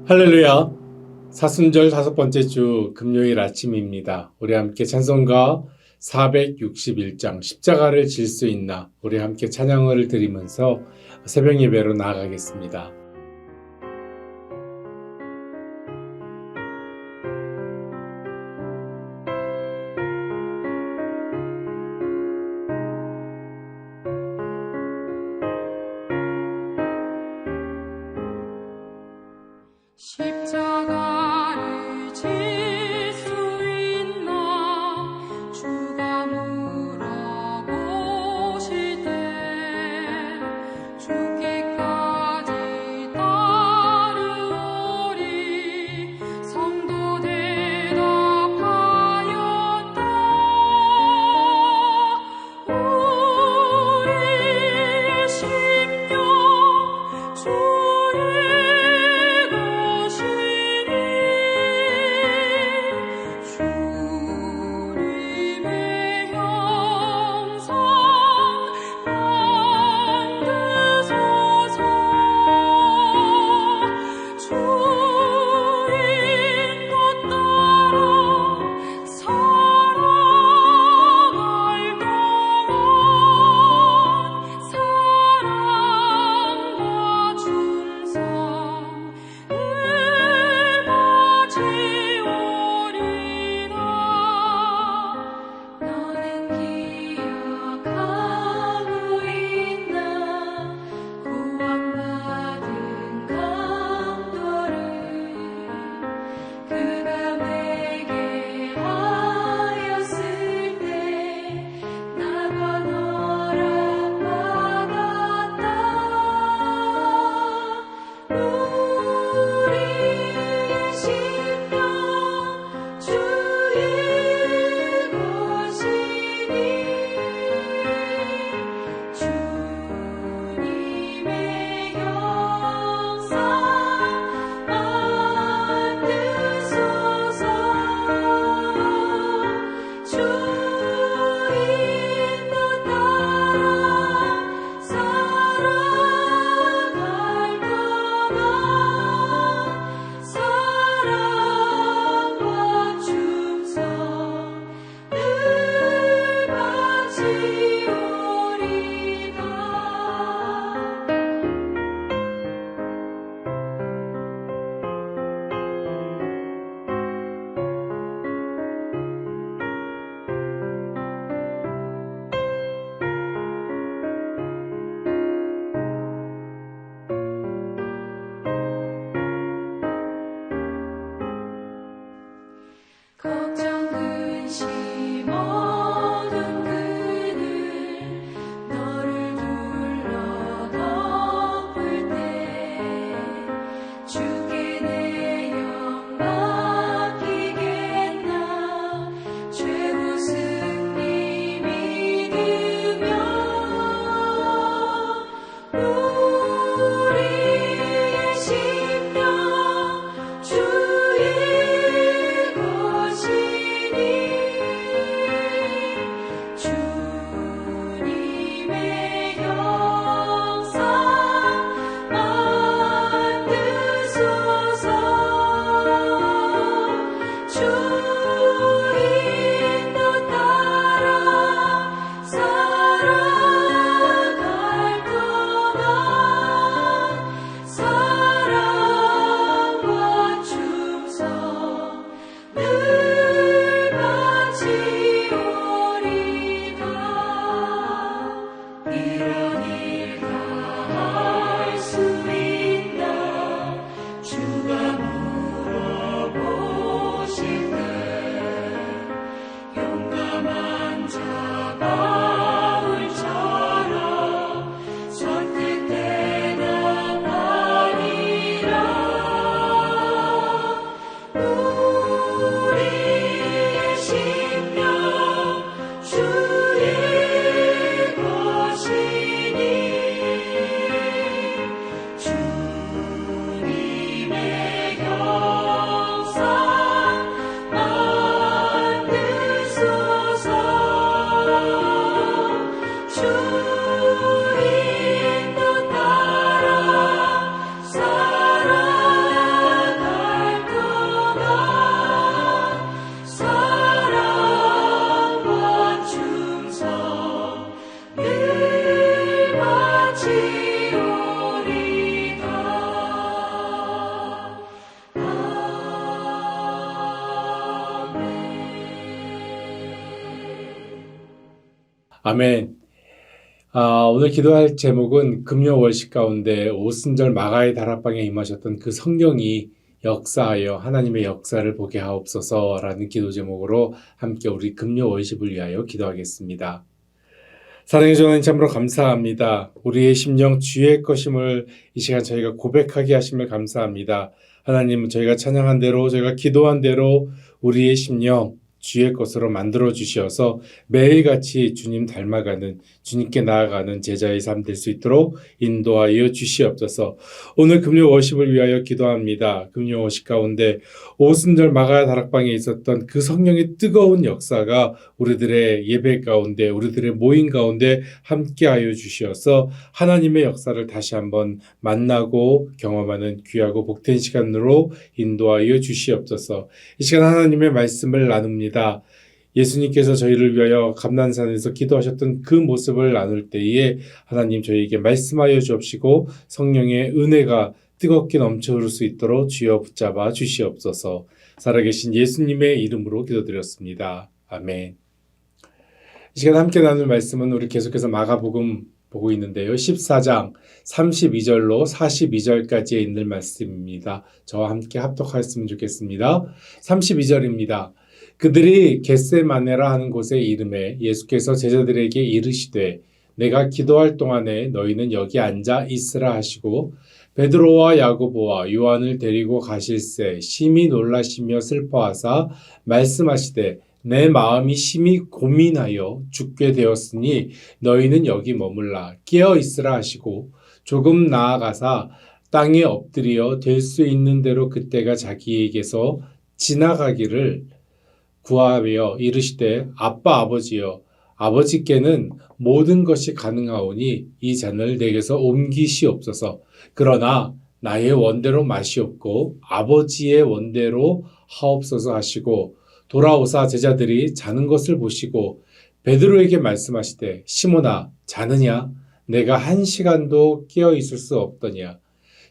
할렐루야. 사순절 5번째 주 금요일 아침입니다. 우리 함께 찬송가 461장 십자가를 질 수 있나 우리 함께 찬양을 드리면서 새벽 예배로 나아가겠습니다. 십자가를 질 수 있나 주가 물어보실 때 죽기까지 따르오리 성도 대답하였다. 우리의 심령 주의 것이 아멘. 오늘 기도할 제목은 금요 월식 가운데 오순절 마가의 다락방에 임하셨던 그 성령이 역사하여 하나님의 역사를 보게 하옵소서라는 기도 제목으로 함께 우리 금요 월식을 위하여 기도하겠습니다. 사랑해 주님 참으로 감사합니다. 우리의 심령 주의 것임을 이 시간 저희가 고백하게 하심을 감사합니다. 하나님, 저희가 찬양한 대로, 저희가 기도한 대로 우리의 심령 주의 것으로 만들어 주시어서 매일같이 주님 닮아가는, 주님께 나아가는 제자의 삶 될 수 있도록 인도하여 주시옵소서. 오늘 금요 워십을 위하여 기도합니다. 금요 워십 가운데 오순절 마가 다락방에 있었던 그 성령의 뜨거운 역사가 우리들의 예배 가운데, 우리들의 모임 가운데 함께하여 주시어서 하나님의 역사를 다시 한번 만나고 경험하는 귀하고 복된 시간으로 인도하여 주시옵소서. 이 시간 하나님의 말씀을 나눕니다. 예수님께서 저희를 위하여 감난산에서 기도하셨던 그 모습을 나눌 때에 하나님 저희에게 말씀하여 주옵시고 성령의 은혜가 뜨겁게 넘쳐 흐를 수 있도록 주여 붙잡아 주시옵소서. 살아계신 예수님의 이름으로 기도드렸습니다. 아멘. 이 시간 함께 나눌 말씀은 우리 계속해서 마가복음 보고 있는데요. 14장 32절로 42절까지에 있는 말씀입니다. 저와 함께 합독하였으면 좋겠습니다. 32절입니다. 그들이 겟세마네라 하는 곳에 이름에 예수께서 제자들에게 이르시되 내가 기도할 동안에 너희는 여기 앉아 있으라 하시고 베드로와 야고보와 요한을 데리고 가실새 심히 놀라시며 슬퍼하사 말씀하시되 내 마음이 심히 고민하여 죽게 되었으니 너희는 여기 머물라 깨어 있으라 하시고 조금 나아가사 땅에 엎드려 될 수 있는 대로 그때가 자기에게서 지나가기를 구하며 이르시되 아빠 아버지여 아버지께는 모든 것이 가능하오니 이 잔을 내게서 옮기시옵소서. 그러나 나의 원대로 마시옵고 아버지의 원대로 하옵소서 하시고 돌아오사 제자들이 자는 것을 보시고 베드로에게 말씀하시되 시몬아 자느냐 내가 1시간도 깨어 있을 수 없더냐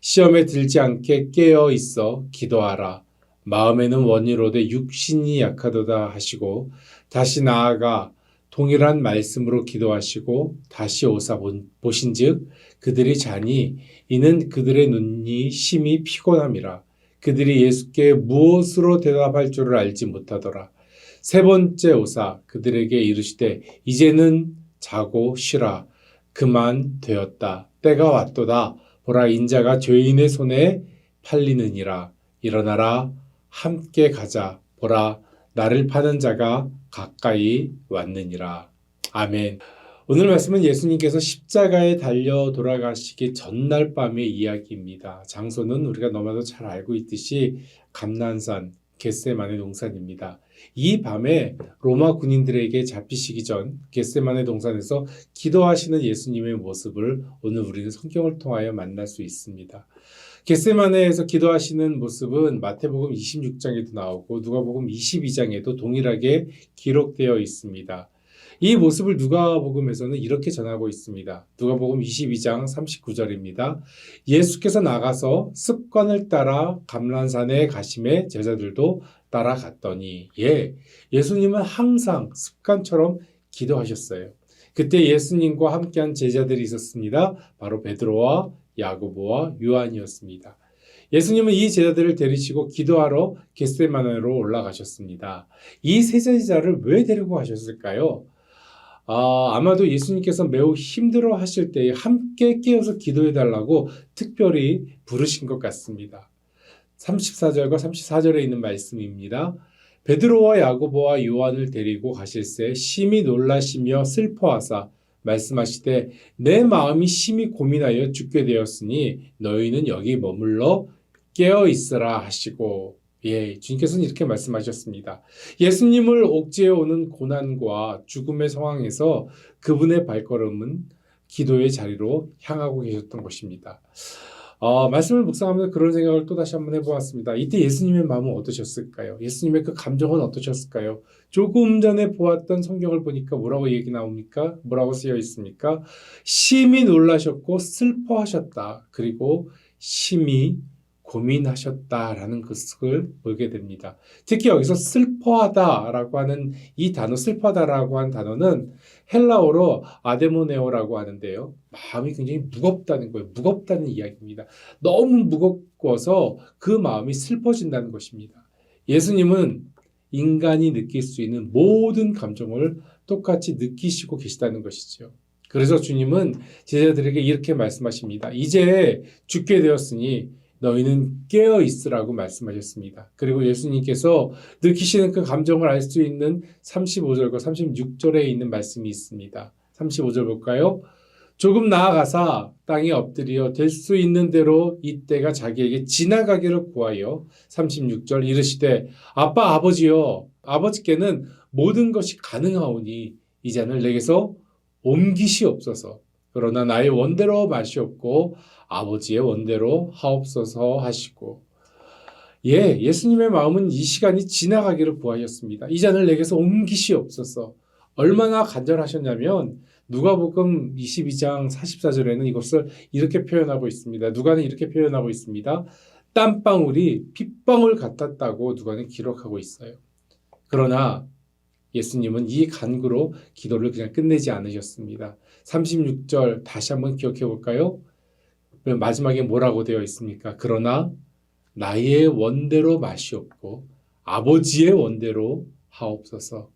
시험에 들지 않게 깨어 있어 기도하라. 마음에는 원이로되 육신이 약하도다 하시고 다시 나아가 동일한 말씀으로 기도하시고 다시 오사 보신즉 그들이 자니 이는 그들의 눈이 심히 피곤함이라. 그들이 예수께 무엇으로 대답할 줄을 알지 못하더라. 세 번째 오사 그들에게 이르시되 이제는 자고 쉬라. 그만 되었다. 때가 왔도다. 보라 인자가 죄인의 손에 팔리느니라. 일어나라. 함께 가자. 보라 나를 파는 자가 가까이 왔느니라. 아멘. 오늘 말씀은 예수님께서 십자가에 달려 돌아가시기 전날 밤의 이야기입니다. 장소는 우리가 너무나도 잘 알고 있듯이 감난산 겟세마네 동산입니다. 이 밤에 로마 군인들에게 잡히시기 전 겟세마네 동산에서 기도하시는 예수님의 모습을 오늘 우리는 성경을 통하여 만날 수 있습니다. 겟세마네에서 기도하시는 모습은 마태복음 26장에도 나오고 누가복음 22장에도 동일하게 기록되어 있습니다. 이 모습을 누가복음에서는 이렇게 전하고 있습니다. 누가복음 22장 39절입니다. 예수께서 나가서 습관을 따라 감람산에 가심에 제자들도 따라갔더니 예수님은 항상 습관처럼 기도하셨어요. 그때 예수님과 함께한 제자들이 있었습니다. 바로 베드로와 야고보와 요한이었습니다. 예수님은 이 제자들을 데리시고 기도하러 겟세마네로 올라가셨습니다. 이 세 제자를 왜 데리고 가셨을까요? 아마도 예수님께서 매우 힘들어 하실 때에 함께 깨어서 기도해달라고 특별히 부르신 것 같습니다. 34절과 34절에 있는 말씀입니다. 베드로와 야고보와 요한을 데리고 가실새 심히 놀라시며 슬퍼하사 말씀하시되 내 마음이 심히 고민하여 죽게 되었으니 너희는 여기 머물러 깨어 있으라 하시고 주님께서는 이렇게 말씀하셨습니다. 예수님을 옥죄어 오는 고난과 죽음의 상황에서 그분의 발걸음은 기도의 자리로 향하고 계셨던 것입니다. 말씀을 묵상하면서 그런 생각을 또다시 한번 해보았습니다. 이때 예수님의 마음은 어떠셨을까요? 예수님의 그 감정은 어떠셨을까요? 조금 전에 보았던 성경을 보니까 뭐라고 얘기 나옵니까? 뭐라고 쓰여 있습니까? 심히 놀라셨고 슬퍼하셨다. 그리고 심히 고민하셨다라는 것을 보게 됩니다. 특히 여기서 슬퍼하다라고 하는 이 단어, 슬퍼하다라고 하는 단어는 헬라어로 아데모네오라고 하는데요. 마음이 굉장히 무겁다는 거예요. 무겁다는 이야기입니다. 너무 무거워서 그 마음이 슬퍼진다는 것입니다. 예수님은 인간이 느낄 수 있는 모든 감정을 똑같이 느끼시고 계시다는 것이죠. 그래서 주님은 제자들에게 이렇게 말씀하십니다. 이제 죽게 되었으니 너희는 깨어 있으라고 말씀하셨습니다. 그리고 예수님께서 느끼시는 그 감정을 알 수 있는 35절과 36절에 있는 말씀이 있습니다. 35절 볼까요? 조금 나아가사 땅에 엎드려 될 수 있는 대로 이때가 자기에게 지나가기를 구하여 36절 이르시되 아빠 아버지여 아버지께는 모든 것이 가능하오니 이 잔을 내게서 옮기시옵소서. 그러나 나의 원대로 마시옵고 아버지의 원대로 하옵소서 하시고 예수님의 마음은 이 시간이 지나가기를 구하였습니다. 이 잔을 내게서 옮기시옵소서. 얼마나 간절하셨냐면 누가복음 22장 44절에는 이것을 이렇게 표현하고 있습니다. 누가는 이렇게 표현하고 있습니다. 땀방울이 핏방울 같았다고 누가는 기록하고 있어요. 그러나 예수님은 이 간구로 기도를 그냥 끝내지 않으셨습니다. 36절 다시 한번 기억해 볼까요? 마지막에 뭐라고 되어 있습니까? 그러나 나의 원대로 마시옵고 아버지의 원대로 하옵소서.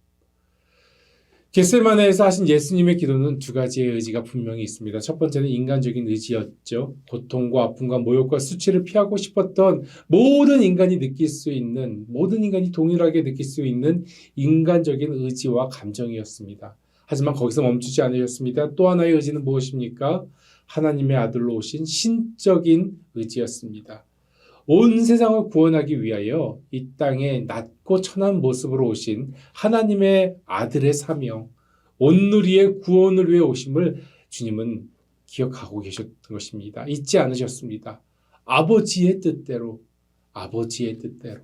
겟세마네에서 하신 예수님의 기도는 두 가지의 의지가 분명히 있습니다. 첫 번째는 인간적인 의지였죠. 고통과 아픔과 모욕과 수치를 피하고 싶었던 모든 인간이 느낄 수 있는, 모든 인간이 동일하게 느낄 수 있는 인간적인 의지와 감정이었습니다. 하지만 거기서 멈추지 않으셨습니다. 또 하나의 의지는 무엇입니까? 하나님의 아들로 오신 신적인 의지였습니다. 온 세상을 구원하기 위하여 이 땅에 낮고 천한 모습으로 오신 하나님의 아들의 사명, 온누리의 구원을 위해 오심을 주님은 기억하고 계셨던 것입니다. 잊지 않으셨습니다. 아버지의 뜻대로, 아버지의 뜻대로.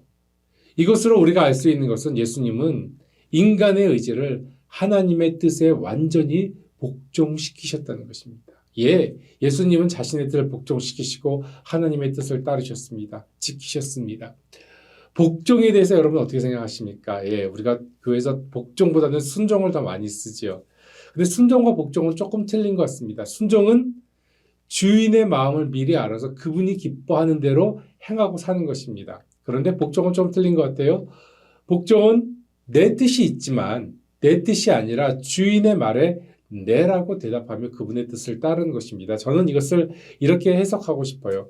이것으로 우리가 알 수 있는 것은 예수님은 인간의 의지를 하나님의 뜻에 완전히 복종시키셨다는 것입니다. 예수님은 자신의 뜻을 복종시키시고 하나님의 뜻을 따르셨습니다. 지키셨습니다. 복종에 대해서 여러분 어떻게 생각하십니까? 우리가 교회에서 복종보다는 순종을 더 많이 쓰지요. 근데 순종과 복종은 조금 틀린 것 같습니다. 순종은 주인의 마음을 미리 알아서 그분이 기뻐하는 대로 행하고 사는 것입니다. 그런데 복종은 좀 틀린 것 같아요. 복종은 내 뜻이 있지만 내 뜻이 아니라 주인의 말에 네라고 대답하며 그분의 뜻을 따르는 것입니다. 저는 이것을 이렇게 해석하고 싶어요.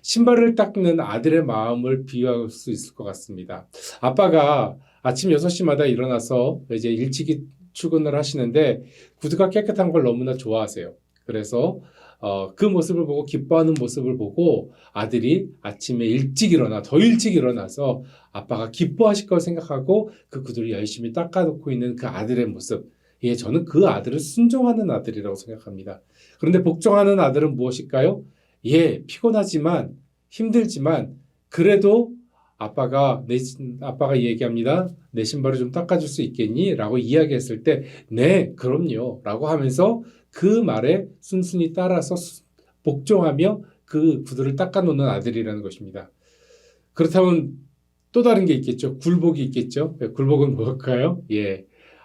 신발을 닦는 아들의 마음을 비유할 수 있을 것 같습니다. 아빠가 아침 6시마다 일어나서 이제 일찍이 출근을 하시는데 구두가 깨끗한 걸 너무나 좋아하세요. 그래서 그 모습을 보고 기뻐하는 모습을 보고 아들이 아침에 더 일찍 일어나서 아빠가 기뻐하실 걸 생각하고 그 구두를 열심히 닦아놓고 있는 그 아들의 모습. 저는 그 아들을 순종하는 아들이라고 생각합니다. 그런데 복종하는 아들은 무엇일까요? 피곤하지만 힘들지만 그래도 아빠가 얘기합니다. 내 신발을 좀 닦아줄 수 있겠니? 라고 이야기했을 때 네, 그럼요. 라고 하면서 그 말에 순순히 따라서 복종하며 그 구두를 닦아놓는 아들이라는 것입니다. 그렇다면 또 다른 게 있겠죠. 굴복이 있겠죠. 굴복은 뭘까요?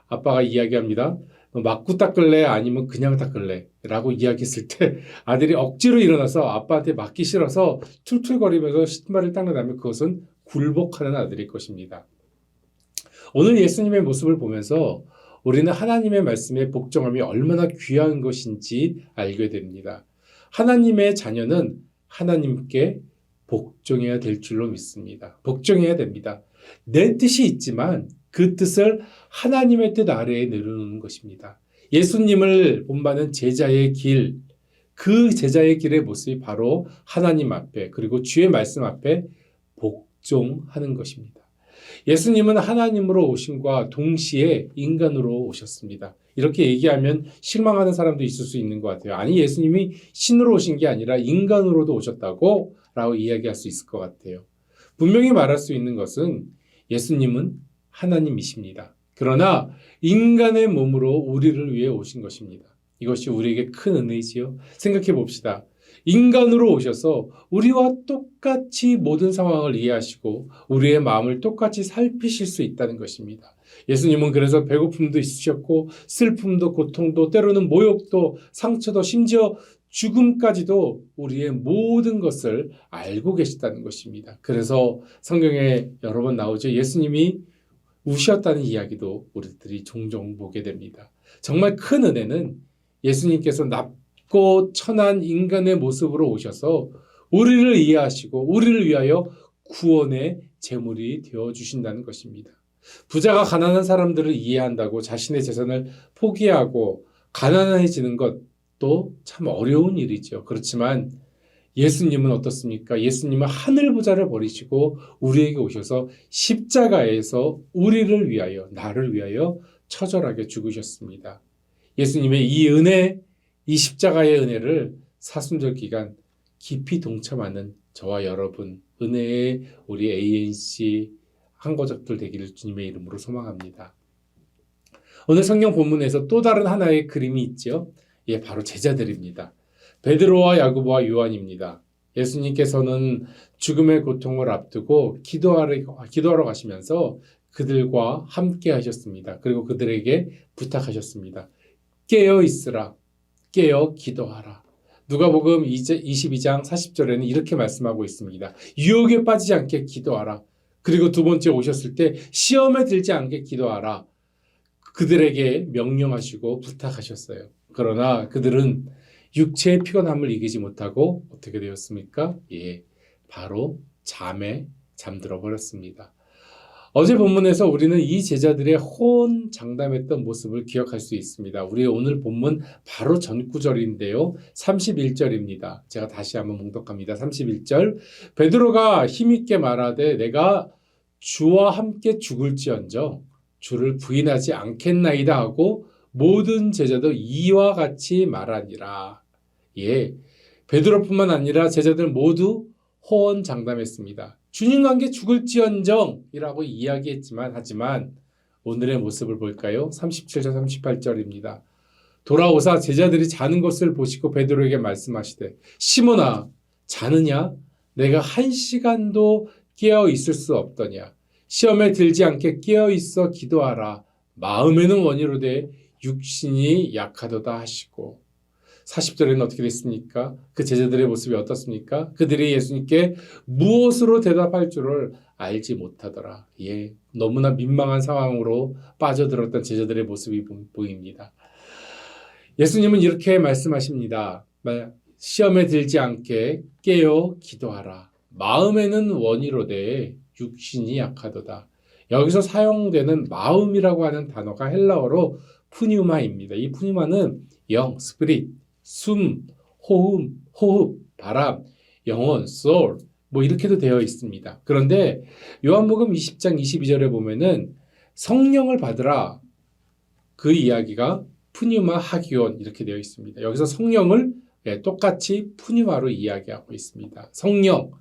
아빠가 이야기합니다. 너 맞고 닦을래? 아니면 그냥 닦을래? 라고 이야기했을 때 아들이 억지로 일어나서 아빠한테 맞기 싫어서 툴툴거리면서 신발을 닦는다면 그것은 굴복하는 아들일 것입니다. 오늘 예수님의 모습을 보면서 우리는 하나님의 말씀에 복종함이 얼마나 귀한 것인지 알게 됩니다. 하나님의 자녀는 하나님께 복종해야 될 줄로 믿습니다. 복종해야 됩니다. 내 뜻이 있지만 그 뜻을 하나님의 뜻 아래에 내려놓는 것입니다. 예수님을 본받는 제자의 길, 그 제자의 길의 모습이 바로 하나님 앞에 그리고 주의 말씀 앞에 복종하는 것입니다. 예수님은 하나님으로 오심과 동시에 인간으로 오셨습니다. 이렇게 얘기하면 실망하는 사람도 있을 수 있는 것 같아요. 아니, 예수님이 신으로 오신 게 아니라 인간으로도 오셨다고 라고 이야기할 수 있을 것 같아요. 분명히 말할 수 있는 것은 예수님은 하나님이십니다. 그러나 인간의 몸으로 우리를 위해 오신 것입니다. 이것이 우리에게 큰 은혜이지요. 생각해 봅시다. 인간으로 오셔서 우리와 똑같이 모든 상황을 이해하시고 우리의 마음을 똑같이 살피실 수 있다는 것입니다. 예수님은 그래서 배고픔도 있으셨고 슬픔도 고통도 때로는 모욕도 상처도 심지어 죽음까지도 우리의 모든 것을 알고 계시다는 것입니다. 그래서 성경에 여러 번 나오죠. 예수님이 우셨다는 이야기도 우리들이 종종 보게 됩니다. 정말 큰 은혜는 예수님께서 낮고 천한 인간의 모습으로 오셔서 우리를 이해하시고 우리를 위하여 구원의 제물이 되어주신다는 것입니다. 부자가 가난한 사람들을 이해한다고 자신의 재산을 포기하고 가난해지는 것도 참 어려운 일이죠. 그렇지만 예수님은 어떻습니까? 예수님은 하늘 부자를 버리시고 우리에게 오셔서 십자가에서 우리를 위하여, 나를 위하여 처절하게 죽으셨습니다. 예수님의 이 은혜, 이 십자가의 은혜를 사순절 기간 깊이 동참하는 저와 여러분, 은혜의 우리 ANC 한거적들 되기를 주님의 이름으로 소망합니다. 오늘 성경 본문에서 또 다른 하나의 그림이 있죠. 예, 바로 제자들입니다. 베드로와 야고보와 요한입니다. 예수님께서는 죽음의 고통을 앞두고 기도하러 가시면서 그들과 함께 하셨습니다. 그리고 그들에게 부탁하셨습니다. 깨어 있으라, 깨어 기도하라. 누가복음 22장 40절에는 이렇게 말씀하고 있습니다. 유혹에 빠지지 않게 기도하라. 그리고 두 번째 오셨을 때 시험에 들지 않게 기도하라. 그들에게 명령하시고 부탁하셨어요. 그러나 그들은 육체의 피곤함을 이기지 못하고 어떻게 되었습니까? 예, 바로 잠에 잠들어 버렸습니다. 어제 본문에서 우리는 이 제자들의 호언장담했던 모습을 기억할 수 있습니다. 우리의 오늘 본문 바로 전구절인데요. 31절입니다. 제가 다시 한번 봉독합니다. 31절. 베드로가 힘있게 말하되 내가 주와 함께 죽을지언정 주를 부인하지 않겠나이다 하고 모든 제자도 이와 같이 말하니라. 예, 베드로뿐만 아니라 제자들 모두 호언장담했습니다. 주님과 함께 죽을지언정이라고 이야기했지만 하지만 오늘의 모습을 볼까요? 37절 38절입니다. 돌아오사 제자들이 자는 것을 보시고 베드로에게 말씀하시되 시몬아 자느냐? 내가 1시간도 깨어 있을 수 없더냐? 시험에 들지 않게 깨어 있어 기도하라. 마음에는 원이로되 육신이 약하도다 하시고 40절에는 어떻게 됐습니까? 그 제자들의 모습이 어떻습니까? 그들이 예수님께 무엇으로 대답할 줄을 알지 못하더라. 예, 너무나 민망한 상황으로 빠져들었던 제자들의 모습이 보입니다. 예수님은 이렇게 말씀하십니다. 시험에 들지 않게 깨어 기도하라. 마음에는 원이로되 육신이 약하도다. 여기서 사용되는 마음이라고 하는 단어가 헬라어로 푸뉴마입니다. 이 푸뉴마는 영, 스피릿, 숨, 호흡, 바람, 영혼, soul 뭐 이렇게도 되어 있습니다. 그런데 요한복음 20장 22절에 보면은 성령을 받으라 그 이야기가 푸뉴마 하기온 이렇게 되어 있습니다. 여기서 성령을 똑같이 푸뉴마로 이야기하고 있습니다. 성령,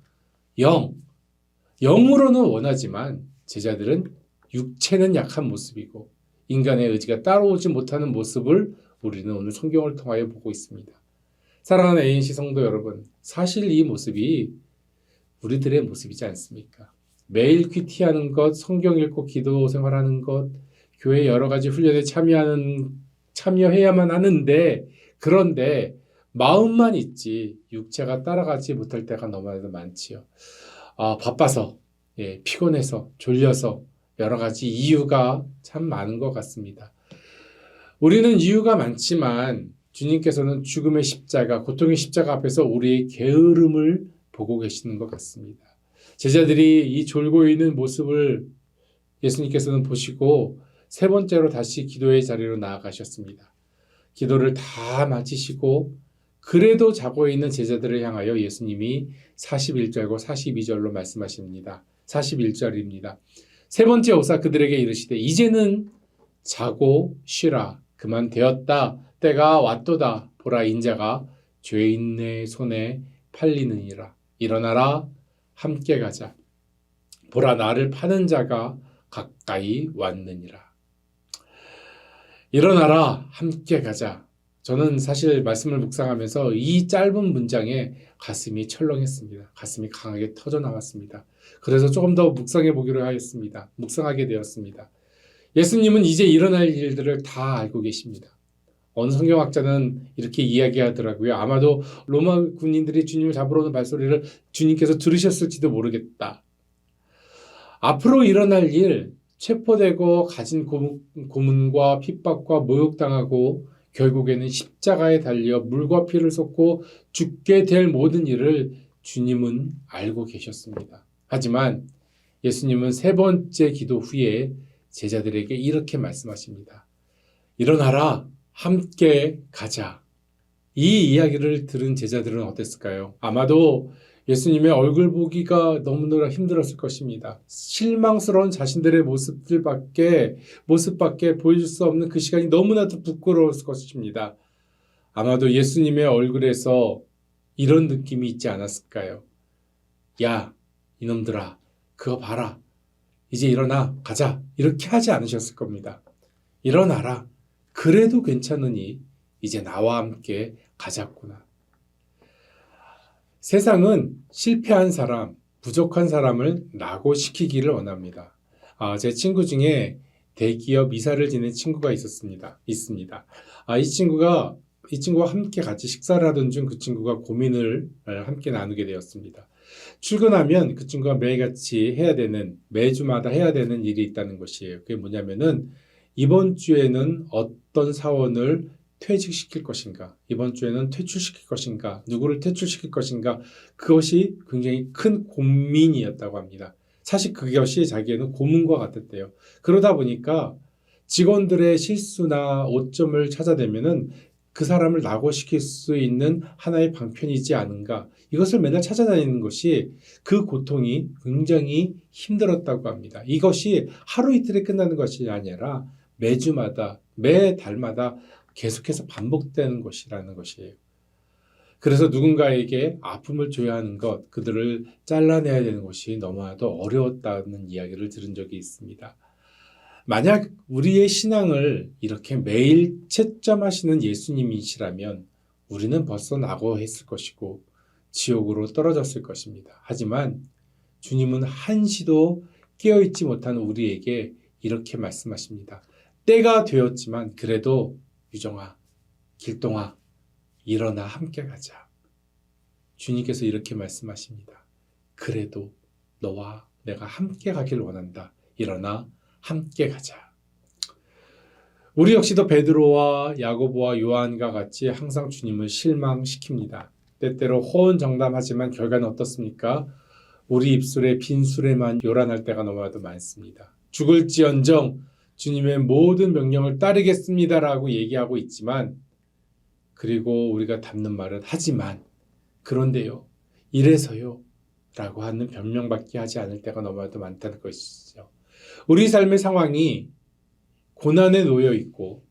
영으로는 원하지만 제자들은 육체는 약한 모습이고 인간의 의지가 따라오지 못하는 모습을 우리는 오늘 성경을 통하여 보고 있습니다. 사랑하는 ANC 성도 여러분, 사실 이 모습이 우리들의 모습이지 않습니까? 매일 큐티하는 것, 성경 읽고 기도 생활하는 것, 교회 여러 가지 훈련에 참여해야만 하는데 그런데 마음만 있지 육체가 따라가지 못할 때가 너무나도 많지요. 바빠서, 피곤해서, 졸려서 여러 가지 이유가 참 많은 것 같습니다. 우리는 이유가 많지만 주님께서는 죽음의 십자가, 고통의 십자가 앞에서 우리의 게으름을 보고 계시는 것 같습니다. 제자들이 이 졸고 있는 모습을 예수님께서는 보시고 세 번째로 다시 기도의 자리로 나아가셨습니다. 기도를 다 마치시고 그래도 자고 있는 제자들을 향하여 예수님이 41절과 42절로 말씀하십니다. 41절입니다. 세 번째 오사 그들에게 이르시되 이제는 자고 쉬라. 그만 되었다. 때가 왔도다. 보라 인자가 죄인의 손에 팔리느니라. 일어나라. 함께 가자. 보라 나를 파는 자가 가까이 왔느니라. 일어나라. 함께 가자. 저는 사실 말씀을 묵상하면서 이 짧은 문장에 가슴이 철렁했습니다. 가슴이 강하게 터져나갔습니다. 그래서 조금 더 묵상해 보기로 하였습니다. 묵상하게 되었습니다. 예수님은 이제 일어날 일들을 다 알고 계십니다. 어느 성경학자는 이렇게 이야기하더라고요. 아마도 로마 군인들이 주님을 잡으러 오는 발소리를 주님께서 들으셨을지도 모르겠다. 앞으로 일어날 일, 체포되고 가진 고문과 핍박과 모욕당하고 결국에는 십자가에 달려 물과 피를 쏟고 죽게 될 모든 일을 주님은 알고 계셨습니다. 하지만 예수님은 세 번째 기도 후에 제자들에게 이렇게 말씀하십니다. 일어나라, 함께 가자. 이 이야기를 들은 제자들은 어땠을까요? 아마도 예수님의 얼굴 보기가 너무나 힘들었을 것입니다. 실망스러운 자신들의 모습밖에 보여줄 수 없는 그 시간이 너무나도 부끄러웠을 것입니다. 아마도 예수님의 얼굴에서 이런 느낌이 있지 않았을까요? 야, 이놈들아, 그거 봐라. 이제 일어나, 가자. 이렇게 하지 않으셨을 겁니다. 일어나라. 그래도 괜찮으니 이제 나와 함께 가자꾸나. 세상은 실패한 사람, 부족한 사람을 낙오시키기를 원합니다. 제 친구 중에 대기업 이사를 지낸 친구가 있습니다. 이 친구와 함께 같이 식사를 하던 중 그 친구가 고민을 함께 나누게 되었습니다. 출근하면 그 친구가 매주마다 해야 되는 일이 있다는 것이에요. 그게 뭐냐면은 이번 주에는 어떤 사원을 퇴직시킬 것인가, 이번 주에는 퇴출시킬 것인가, 누구를 퇴출시킬 것인가, 그것이 굉장히 큰 고민이었다고 합니다. 사실 그것이 자기에는 고문과 같았대요. 그러다 보니까 직원들의 실수나 오점을 찾아내면은 그 사람을 낙오시킬 수 있는 하나의 방편이지 않은가, 이것을 맨날 찾아다니는 것이 그 고통이 굉장히 힘들었다고 합니다. 이것이 하루 이틀에 끝나는 것이 아니라 매주마다, 매 달마다 계속해서 반복되는 것이라는 것이에요. 그래서 누군가에게 아픔을 줘야 하는 것, 그들을 잘라내야 되는 것이 너무나도 어려웠다는 이야기를 들은 적이 있습니다. 만약 우리의 신앙을 이렇게 매일 채점하시는 예수님이시라면 우리는 벌써 낙오했을 것이고 지옥으로 떨어졌을 것입니다. 하지만 주님은 한시도 깨어있지 못한 우리에게 이렇게 말씀하십니다. 때가 되었지만 그래도 유정아, 길동아, 일어나 함께 가자. 주님께서 이렇게 말씀하십니다. 그래도 너와 내가 함께 가길 원한다. 일어나 함께 가자. 우리 역시도 베드로와 야고보와 요한과 같이 항상 주님을 실망시킵니다. 때때로 호언정담하지만 결과는 어떻습니까? 우리 입술에 빈 수레만 요란할 때가 너무나도 많습니다. 죽을지언정 주님의 모든 명령을 따르겠습니다라고 얘기하고 있지만, 그리고 우리가 담는 말은 하지만, 그런데요, 이래서요 라고 하는 변명밖에 하지 않을 때가 너무나도 많다는 것이죠. 우리 삶의 상황이 고난에 놓여지고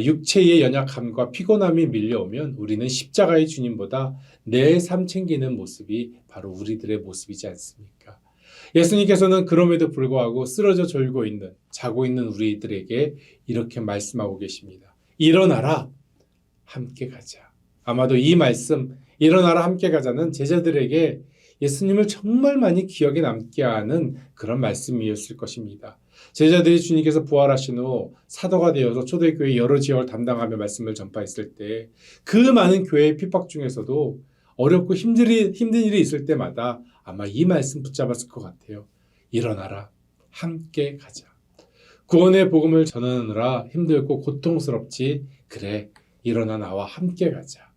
육체의 연약함과 피곤함이 밀려오면 우리는 십자가의 주님보다 내 삶 챙기는 모습이 바로 우리들의 모습이지 않습니까? 예수님께서는 그럼에도 불구하고 쓰러져 자고 있는 우리들에게 이렇게 말씀하고 계십니다. 일어나라, 함께 가자. 아마도 이 말씀, 일어나라 함께 가자는 제자들에게 예수님을 정말 많이 기억에 남게 하는 그런 말씀이었을 것입니다. 제자들이 주님께서 부활하신 후 사도가 되어서 초대교회 여러 지역을 담당하며 말씀을 전파했을 때 그 많은 교회의 핍박 중에서도 어렵고 힘든 일이 있을 때마다 아마 이 말씀 붙잡았을 것 같아요. 일어나라, 함께 가자. 구원의 복음을 전하느라 힘들고 고통스럽지. 그래, 일어나 나와 함께 가자.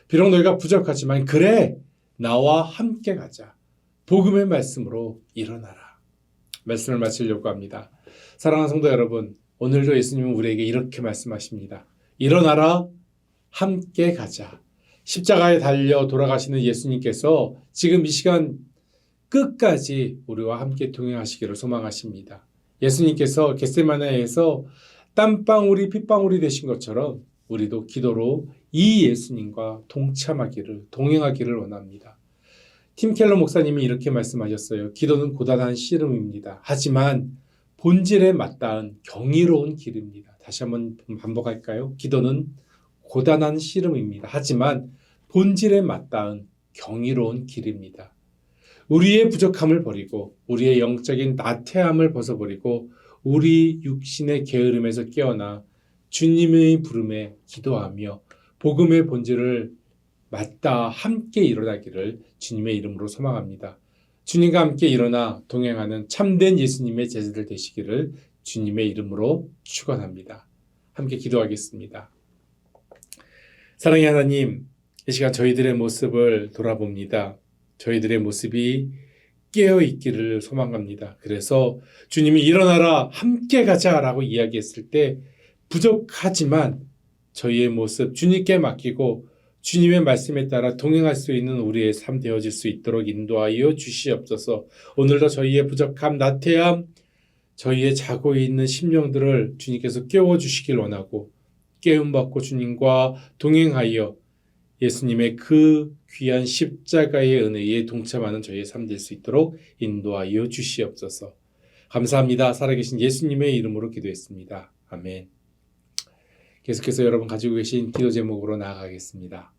비록 너희가 부족하지만 그래, 나와 함께 가자. 복음의 말씀으로 일어나라. 말씀을 마치려고 합니다. 사랑하는 성도 여러분, 오늘도 예수님은 우리에게 이렇게 말씀하십니다. 일어나라, 함께 가자. 십자가에 달려 돌아가시는 예수님께서 지금 이 시간 끝까지 우리와 함께 동행하시기를 소망하십니다. 예수님께서 겟세마네에서 땀방울이 핏방울이 되신 것처럼 우리도 기도로 이 예수님과 동행하기를 원합니다. 팀 켈러 목사님이 이렇게 말씀하셨어요. 기도는 고단한 씨름입니다. 하지만 본질에 맞닿은 경이로운 길입니다. 다시 한번 반복할까요? 기도는 고단한 씨름입니다. 하지만 본질에 맞닿은 경이로운 길입니다. 우리의 부족함을 버리고 우리의 영적인 나태함을 벗어버리고 우리 육신의 게으름에서 깨어나 주님의 부름에 기도하며 복음의 본질을 맞닿아 함께 일어나기를 주님의 이름으로 소망합니다. 주님과 함께 일어나 동행하는 참된 예수님의 제자들 되시기를 주님의 이름으로 축원합니다. 함께 기도하겠습니다. 사랑의 하나님, 이 시간 저희들의 모습을 돌아봅니다. 저희들의 모습이 깨어있기를 소망합니다. 그래서 주님이 일어나라 함께 가자라고 이야기했을 때 부족하지만 저희의 모습 주님께 맡기고 주님의 말씀에 따라 동행할 수 있는 우리의 삶 되어질 수 있도록 인도하여 주시옵소서. 오늘도 저희의 부족함, 나태함, 저희의 자고 있는 심령들을 주님께서 깨워주시길 원하고 깨움받고 주님과 동행하여 예수님의 그 귀한 십자가의 은혜에 동참하는 저희의 삶 될 수 있도록 인도하여 주시옵소서. 감사합니다. 살아계신 예수님의 이름으로 기도했습니다. 아멘. 계속해서 여러분 가지고 계신 기도 제목으로 나아가겠습니다.